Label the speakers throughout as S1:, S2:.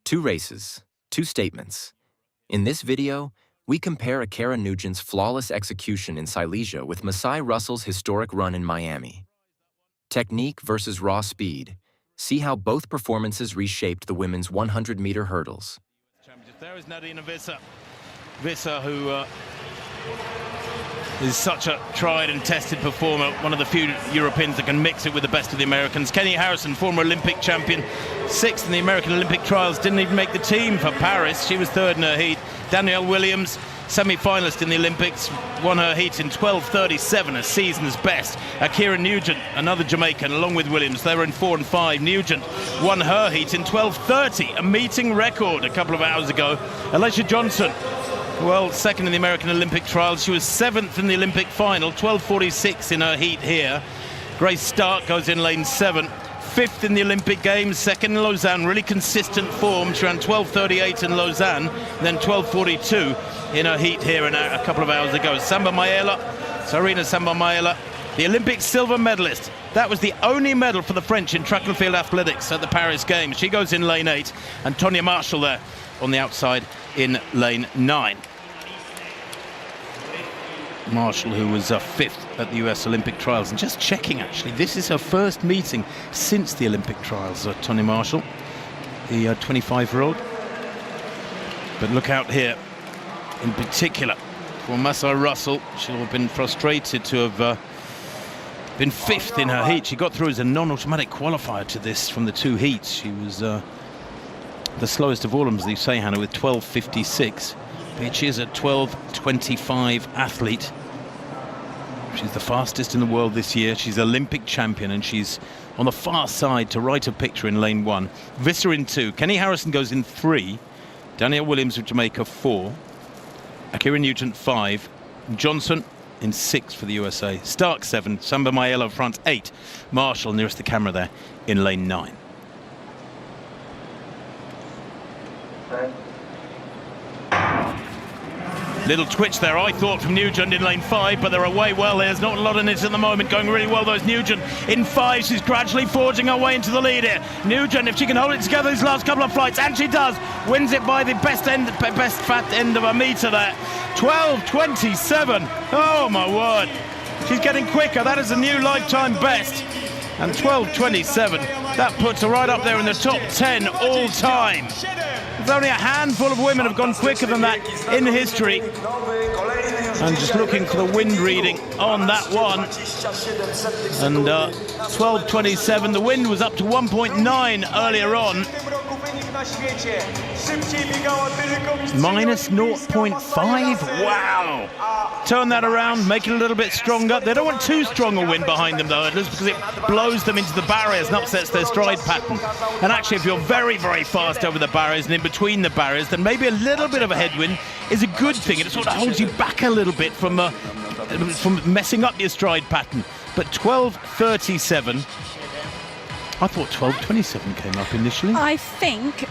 S1: Two races, two statements. In this video, we compare Ackera Nugent's flawless execution in Silesia with Masai Russell's historic run in Miami. Technique versus raw speed. See how both performances reshaped the women's 100-meter hurdles.
S2: There is Nadine Visser. Visser, who is such a tried and tested performer, one of the few Europeans that can mix it with the best of the Americans. Kendra Harrison, former Olympic champion, 6th in the American Olympic trials, didn't even make the team for Paris. She was 3rd in her heat. Danielle Williams, semi-finalist in the Olympics, won her heat in 12:37, a season's best. Ackera Nugent, another Jamaican, along with Williams, they were in 4 and 5. Nugent won her heat in 12:30, a meeting record a couple of hours ago. Silesia Johnson, well, 2nd in the American Olympic trials. She was 7th in the Olympic final, 12:46 in her heat here. Grace Stark goes in lane 7. 5th in the Olympic Games, 2nd in Lausanne, really consistent form. She ran 12:38 in Lausanne, then 12:42 in her heat here a couple of hours ago. Sarina Samba Maela, the Olympic silver medalist. That was the only medal for the French in track and field athletics at the Paris Games. She goes in lane 8, and Tonya Marshall there on the outside in lane 9. Marshall, who was 5th at the US Olympic trials, and just checking actually, this is her first meeting since the Olympic trials. Tonya Marshall, the 25-year-old. But look out here in particular for Masai Russell. She'll have been frustrated to have been 5th in her heat. She got through as a non-automatic qualifier to this from the 2 heats. She was the slowest of all of them, as they say, Hannah, with 12:56. But she is a 12:25 athlete. She's the fastest in the world this year. She's Olympic champion, and she's on the far side to right of picture in lane 1. Visser in 2. Kendra Harrison goes in 3. Danielle Williams of Jamaica 4. Ackera Nugent 5. Johnson in 6 for the USA. Stark 7. Samba Maela front 8. Marshall nearest the camera there in lane 9. Little twitch there, I thought, from Nugent in lane 5, but they're away well. There's not a lot in it at the moment. Going really well, though, is Nugent in 5. She's gradually forging her way into the lead here. Nugent, if she can hold it together these last couple of flights, and she does, wins it by the best fat end of a metre there. 12:27. Oh, my word. She's getting quicker. That is a new lifetime best. And 12:27, that puts her right up there in the top 10 all time. There's only a handful of women have gone quicker than that in history. And just looking for the wind reading on that one. And 12:27, the wind was up to 1.9 earlier on. Minus 0.5, wow. Turn that around, make it a little bit stronger. They don't want too strong a wind behind them, though, because it blows them into the barriers and upsets their stride pattern. And actually, if you're very, very fast over the barriers and in between the barriers, then maybe a little bit of a headwind is a good thing. It sort of holds you back a little bit from messing up your stride pattern. But 12:37. I thought 12:27 came up initially.
S3: I think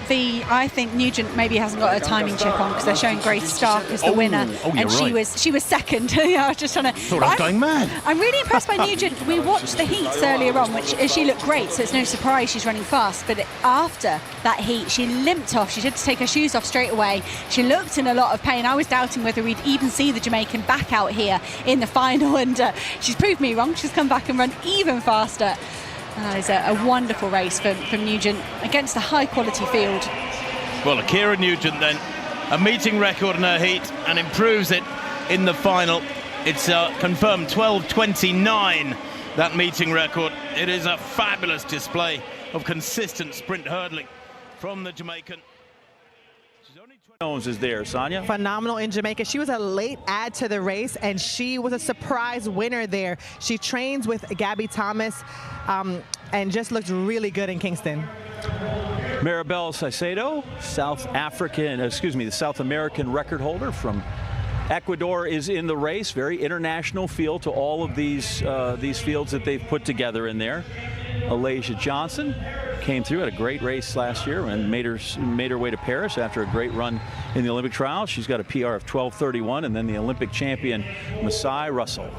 S3: Nugent maybe hasn't got a timing chip on, because they're showing Grace Stark as the winner, and she was second. Yeah, I was just trying to.
S2: Thought I was going mad.
S3: I'm really impressed by Nugent. We watched the heats earlier on, which she looked great, so it's no surprise she's running fast. But after that heat, she limped off. She had to take her shoes off straight away. She looked in a lot of pain. I was doubting whether we'd even see the Jamaican back out here in the final, and she's proved me wrong. She's come back and run even faster. It's a wonderful race from Nugent against a high-quality field.
S2: Well, Ackera Nugent then, a meeting record in her heat, and improves it in the final. It's confirmed 12:29, that meeting record. It is a fabulous display of consistent sprint hurdling from the Jamaican.
S4: Jones is there, Sonia.
S5: Phenomenal in Jamaica. She was a late add to the race, and she was a surprise winner there. She trains with Gabby Thomas and just looked really good in Kingston.
S4: Maribel Caicedo, the South American record holder from Ecuador, is in the race. Very international feel to all of these fields that they've put together in there. Silesia Johnson came through, had a great race last year and made her way to Paris after a great run in the Olympic trials. She's got a PR of 12:31, and then the Olympic champion Masai Russell.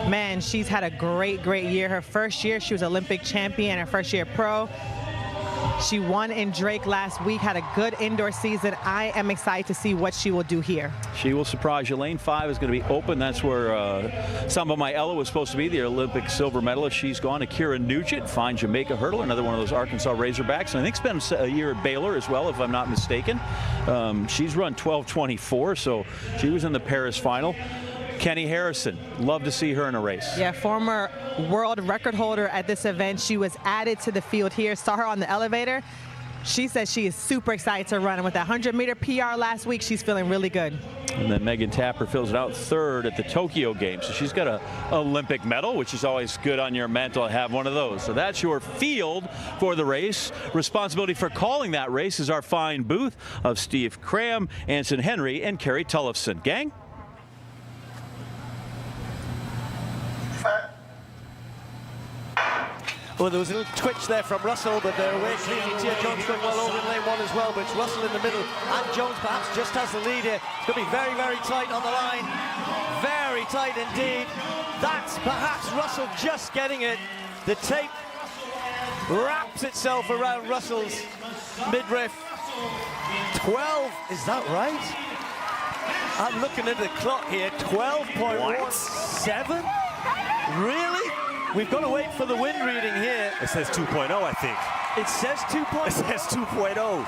S5: Man, she's had a great year. Her first year, she was Olympic champion. Her first year pro. She won in Drake last week, had a good indoor season. I am excited to see what she will do here.
S4: She will surprise you. Lane 5 is going to be open. That's where Samba Mayela was supposed to be, the Olympic silver medalist. She's gone. Ackera Nugent, fine Jamaica hurdler, another one of those Arkansas Razorbacks. And I think spent a year at Baylor as well, if I'm not mistaken. She's run 12:24, so she was in the Paris final. Kendra Harrison, love to see her in a race.
S5: Yeah, former world record holder at this event. She was added to the field here. Saw her on the elevator. She says she is super excited to run. And with that 100-meter PR last week, she's feeling really good.
S4: And then Megan Tapper fills it out third at the Tokyo Games. So she's got an Olympic medal, which is always good on your mantle to have one of those. So that's your field for the race. Responsibility for calling that race is our fine booth of Steve Cram, Anson Henry, and Kerry Tullifson. Gang?
S6: Well, there was a little twitch there from Russell, but they're away cleanly. Tia Jones going well over in lane 1 as well, but it's Russell in the middle, and Jones perhaps just has the lead here. It's going to be very, very tight on the line. Very tight indeed. That's perhaps Russell just getting it. The tape wraps itself around Russell's midriff. 12, is that right? I'm looking at the clock here, 12.17? Really? We've got to wait for the wind reading here.
S7: It says 2.0, I think.
S6: It says 2.0.
S7: It says 2.0.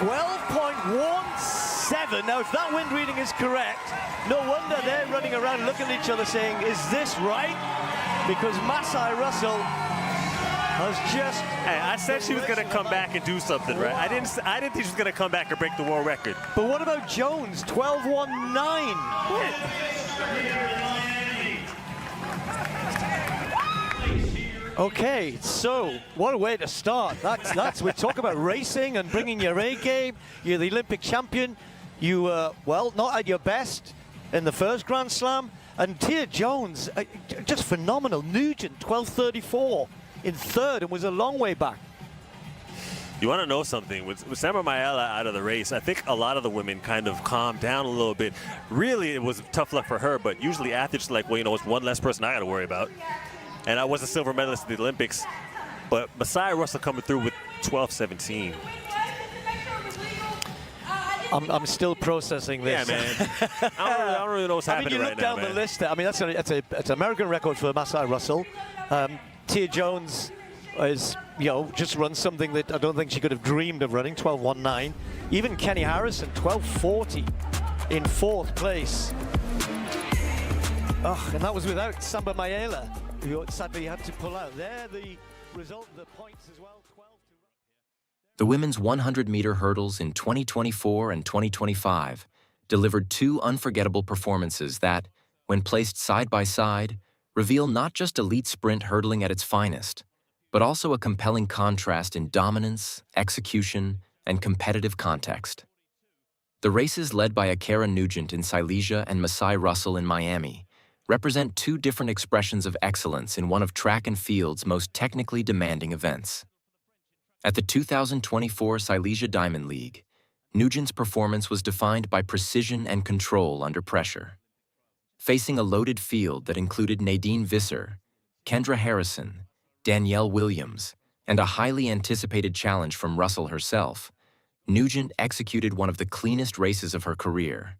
S6: 12.17. Now, if that wind reading is correct, no wonder they're running around looking at each other saying, is this right? Because Masai Russell has just...
S7: Hey, I said she was going to come back and do something, right? I didn't think she was going to come back and break the world record.
S6: But what about Jones? 12.19. Okay, so what a way to start. That's we talk about racing and bringing your A game. You're the Olympic champion. You well, not at your best in the first Grand Slam. And Tia Jones, just phenomenal. Nugent, 12:34 in third, and was a long way back.
S7: You want to know something? With Samba Mayela out of the race, I think a lot of the women kind of calmed down a little bit. Really, it was tough luck for her, but usually athletes are like, well, you know, it's one less person I got to worry about. And I was a silver medalist at the Olympics, but Masai Russell coming through with 12:17.
S6: I'm still processing this.
S7: Yeah, man. I don't really know what's happening right now,
S6: you look down the list. I mean, that's an American record for Masai Russell. Tia Jones is, you know, just run something that I don't think she could have dreamed of running, 12:19. Even Kendra Harrison, 12:40 in fourth place. Oh, and that was without Samba Mayela, who sadly had to pull out. There, the result, the points as well, 12 to...
S1: The women's 100-meter hurdles in 2024 and 2025 delivered two unforgettable performances that, when placed side by side, reveal not just elite sprint hurdling at its finest, but also a compelling contrast in dominance, execution, and competitive context. The races led by Ackera Nugent in Silesia and Masai Russell in Miami represent two different expressions of excellence in one of track and field's most technically demanding events. At the 2024 Silesia Diamond League, Nugent's performance was defined by precision and control under pressure. Facing a loaded field that included Nadine Visser, Kendra Harrison, Danielle Williams, and a highly anticipated challenge from Russell herself, Nugent executed one of the cleanest races of her career.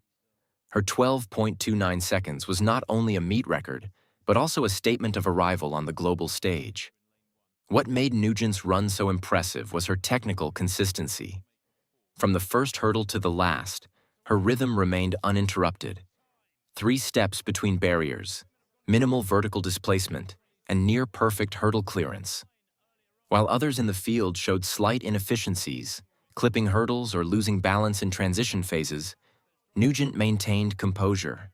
S1: Her 12.29 seconds was not only a meet record, but also a statement of arrival on the global stage. What made Nugent's run so impressive was her technical consistency. From the first hurdle to the last, her rhythm remained uninterrupted. 3 steps between barriers, minimal vertical displacement, and near-perfect hurdle clearance. While others in the field showed slight inefficiencies, clipping hurdles or losing balance in transition phases, Nugent maintained composure.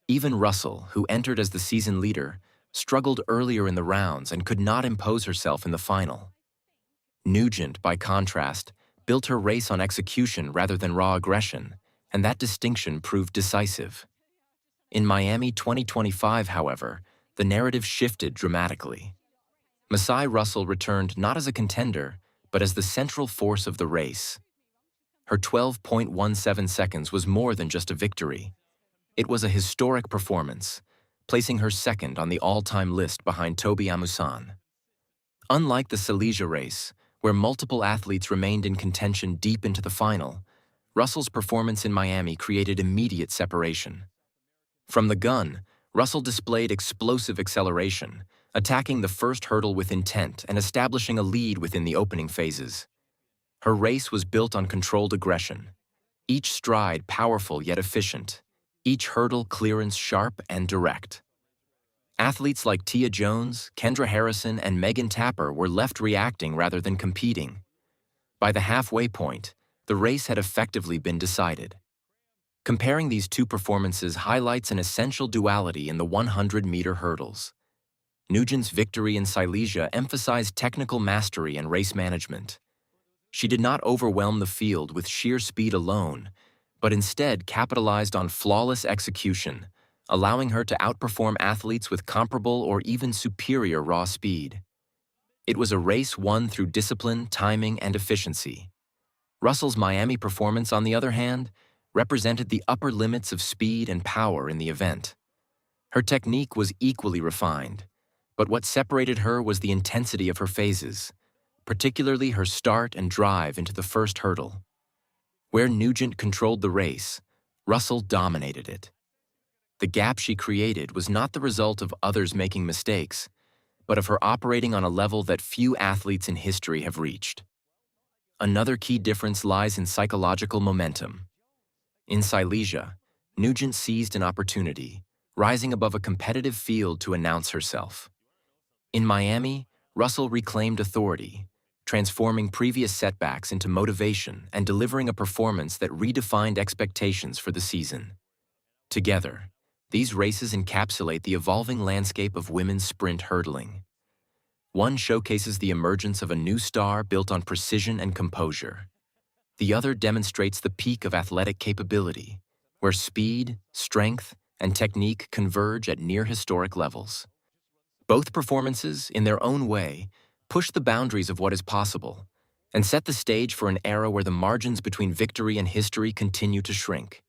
S1: Even Russell, who entered as the season leader, struggled earlier in the rounds and could not impose herself in the final. Nugent, by contrast, built her race on execution rather than raw aggression, and that distinction proved decisive. In Miami 2025, however, the narrative shifted dramatically. Masai Russell returned not as a contender, but as the central force of the race. Her 12.17 seconds was more than just a victory. It was a historic performance, placing her second on the all-time list behind Toby Amusan. Unlike the Silesia race, where multiple athletes remained in contention deep into the final, Russell's performance in Miami created immediate separation. From the gun, Russell displayed explosive acceleration, attacking the first hurdle with intent and establishing a lead within the opening phases. Her race was built on controlled aggression, each stride powerful yet efficient, each hurdle clearance sharp and direct. Athletes like Tia Jones, Kendra Harrison, and Megan Tapper were left reacting rather than competing. By the halfway point, the race had effectively been decided. Comparing these two performances highlights an essential duality in the 100-meter hurdles. Nugent's victory in Silesia emphasized technical mastery and race management. She did not overwhelm the field with sheer speed alone, but instead capitalized on flawless execution, allowing her to outperform athletes with comparable or even superior raw speed. It was a race won through discipline, timing, and efficiency. Russell's Miami performance, on the other hand, represented the upper limits of speed and power in the event. Her technique was equally refined, but what separated her was the intensity of her phases, particularly her start and drive into the first hurdle. Where Nugent controlled the race, Russell dominated it. The gap she created was not the result of others making mistakes, but of her operating on a level that few athletes in history have reached. Another key difference lies in psychological momentum. In Silesia, Nugent seized an opportunity, rising above a competitive field to announce herself. In Miami, Russell reclaimed authority, transforming previous setbacks into motivation and delivering a performance that redefined expectations for the season. Together, these races encapsulate the evolving landscape of women's sprint hurdling. One showcases the emergence of a new star built on precision and composure. The other demonstrates the peak of athletic capability, where speed, strength, and technique converge at near-historic levels. Both performances, in their own way, push the boundaries of what is possible and set the stage for an era where the margins between victory and history continue to shrink.